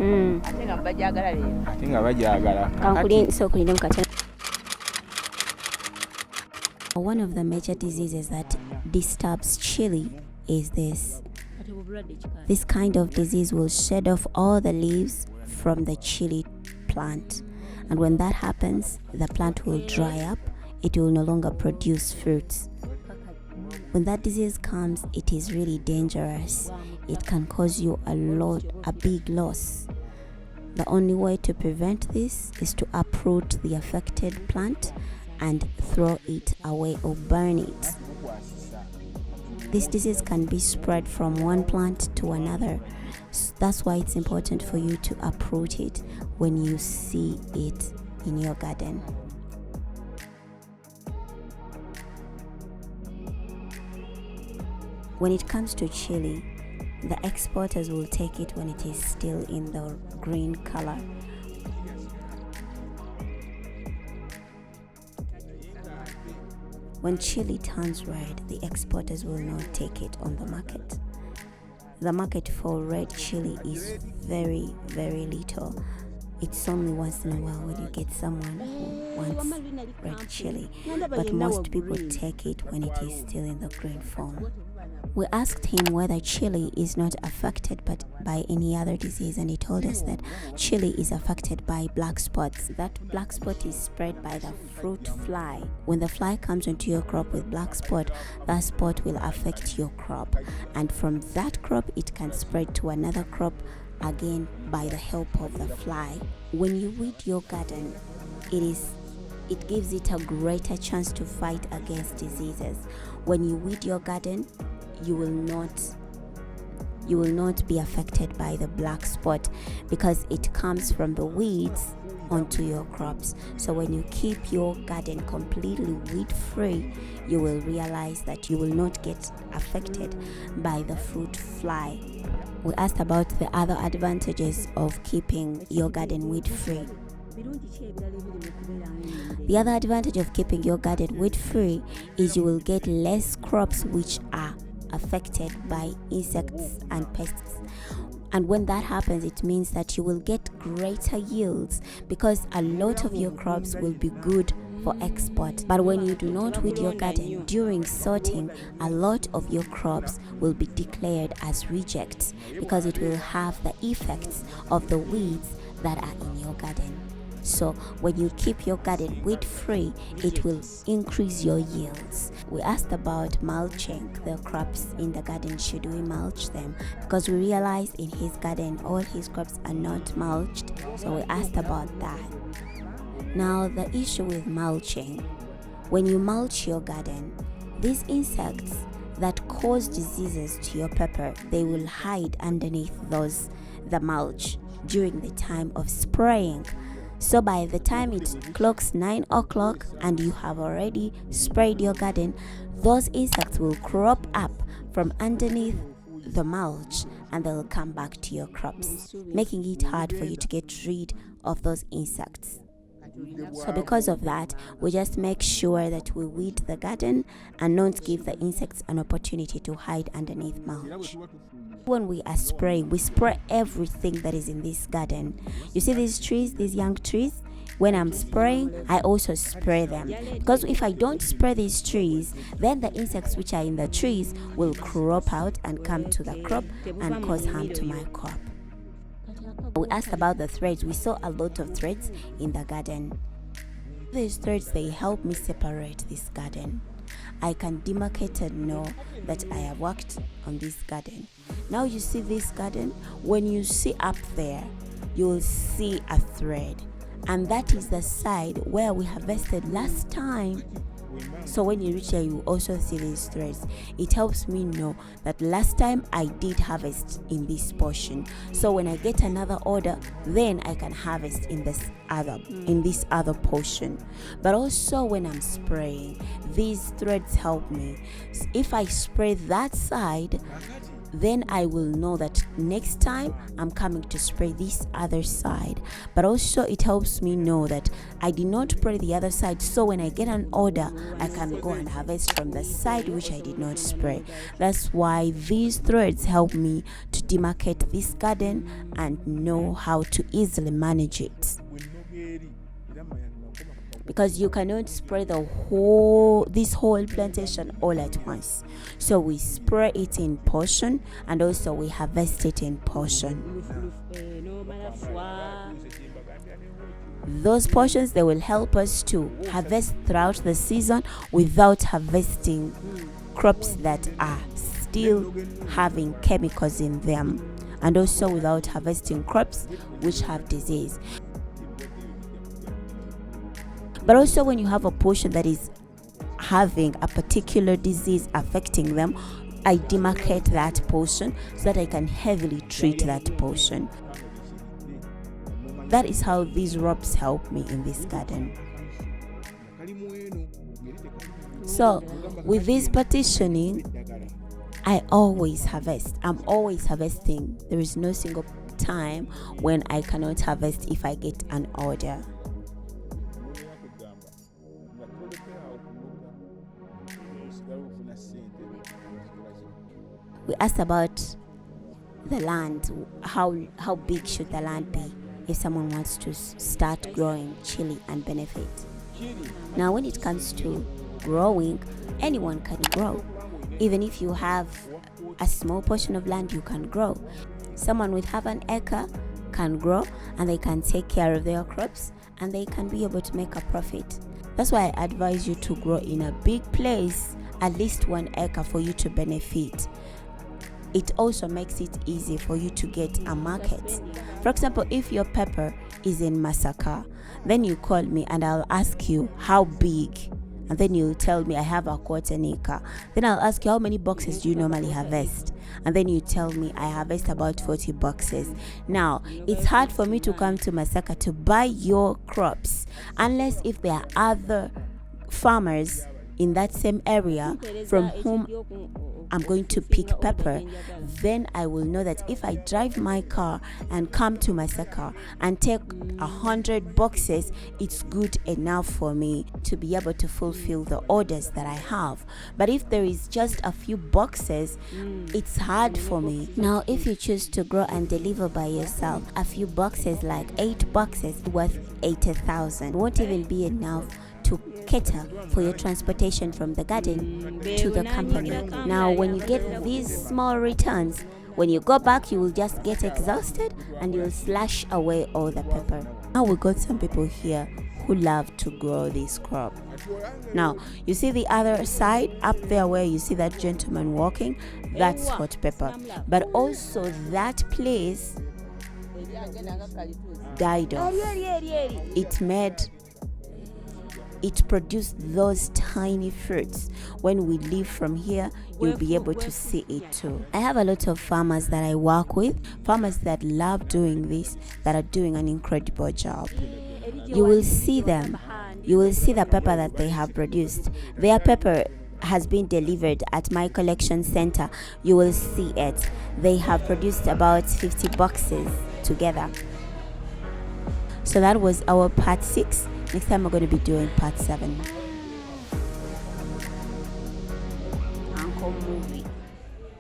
ate nga bagyagala. One of the major diseases that disturbs chili is this. This kind of disease will shed off all the leaves from the chili plant, and when that happens, the plant will dry up. It will no longer produce fruits. When that disease comes, it is really dangerous. It can cause you a big loss. The only way to prevent this is to uproot the affected plant and throw it away or burn it. This disease can be spread from one plant to another. That's why it's important for you to uproot it when you see it in your garden. When it comes to chili, the exporters will take it when it is still in the green color. When chili turns red, the exporters will not take it on the market. The market for red chili is very, very little. It's only once in a while when you get someone who wants red chili, but most people take it when it is still in the green form. We asked him whether chili is not affected by any other disease, and he told us that chili is affected by black spots. That black spot is spread by the fruit fly. When the fly comes into your crop with black spot, that spot will affect your crop, and from that crop it can spread to another crop again by the help of the fly. When you weed your garden, it gives it a greater chance to fight against diseases. When you weed your garden, you will not be affected by the black spot because it comes from the weeds onto your crops. So when you keep your garden completely weed free, you will realize that you will not get affected by the fruit fly. We asked about the other advantages of keeping your garden weed free. The other advantage of keeping your garden weed free is you will get less crops which are affected by insects and pests. And when that happens, it means that you will get greater yields because a lot of your crops will be good for export. But when you do not weed your garden during sorting, a lot of your crops will be declared as rejects because it will have the effects of the weeds that are in your garden. So when you keep your garden weed free, it will increase your yields. We asked about mulching the crops in the garden. Should we mulch them? Because we realized in his garden all his crops are not mulched. So we asked about that. Now the issue with mulching. When you mulch your garden, these insects that cause diseases to your pepper, they will hide underneath the mulch during the time of spraying. So by the time it clocks 9 o'clock and you have already sprayed your garden, those insects will crop up from underneath the mulch and they'll come back to your crops, making it hard for you to get rid of those insects. So because of that, we just make sure that we weed the garden and not give the insects an opportunity to hide underneath mulch. When we are spraying, we spray everything that is in this garden. You see these trees, these young trees? When I'm spraying, I also spray them. Because if I don't spray these trees, then the insects which are in the trees will crop out and come to the crop and cause harm to my crop. We asked about the threads. We saw a lot of threads in the garden. These threads, they help me separate this garden. I can demarcate and know that I have worked on this garden. Now you see this garden, when you see up there, you will see a thread. And that is the side where we harvested last time. So when you reach there, you also see these threads. It helps me know that last time I did harvest in this portion. So when I get another order, then I can harvest in this other portion. But also when I'm spraying, these threads help me. If I spray that side, then I will know that next time I'm coming to spray this other side. But also it helps me know that I did not spray the other side, so when I get an order I can go and harvest from the side which I did not spray. That's why these threads help me to demarcate this garden and know how to easily manage it, because you cannot spray this whole plantation all at once. So we spray it in portion, and also we harvest it in portion. Those portions, they will help us to harvest throughout the season without harvesting crops that are still having chemicals in them, and also without harvesting crops which have disease. But also when you have a portion that is having a particular disease affecting them, I demarcate that portion so that I can heavily treat that portion. That is how these ropes help me in this garden. So with this partitioning, I always harvest. I'm always harvesting. There is no single time when I cannot harvest if I get an order. We asked about the land. How big should the land be if someone wants to start growing chili and benefit? Now when it comes to growing, anyone can grow. Even if you have a small portion of land, you can grow. Someone with half an acre can grow, and they can take care of their crops, and they can be able to make a profit. That's why I advise you to grow in a big place, at least 1 acre, for you to benefit. It also makes it easy for you to get a market. For example, if your pepper is in Masaka, then you call me and I'll ask you how big, and then you'll tell me I have a 1/4 acre. Then I'll ask you how many boxes do you normally harvest, and then you tell me I harvest about 40 boxes. Now it's hard for me to come to Masaka to buy your crops unless if there are other farmers in that same area from whom I'm going to pick pepper. Then I will know that if I drive my car and come to Masaka and take 100 boxes, it's good enough for me to be able to fulfill the orders that I have. But if there is just a few boxes, it's hard for me. Now if you choose to grow and deliver by yourself, a few boxes, like 8 boxes worth 80,000, won't even be enough to cater for your transportation from the garden to the company. Now when you get these small returns, when you go back, you will just get exhausted and you'll slash away all the pepper. Now we got some people here who love to grow this crop. Now you see the other side up there where you see that gentleman walking, that's hot pepper. But also that place died off. It produced those tiny fruits. When we leave from here, you'll be able to see it too. I have a lot of farmers that I work with, farmers that love doing this, that are doing an incredible job. You will see them. You will see the pepper that they have produced. Their pepper has been delivered at my collection center. You will see it. They have produced about 50 boxes together. So that was our part 6. Next time we're going to be doing part 7.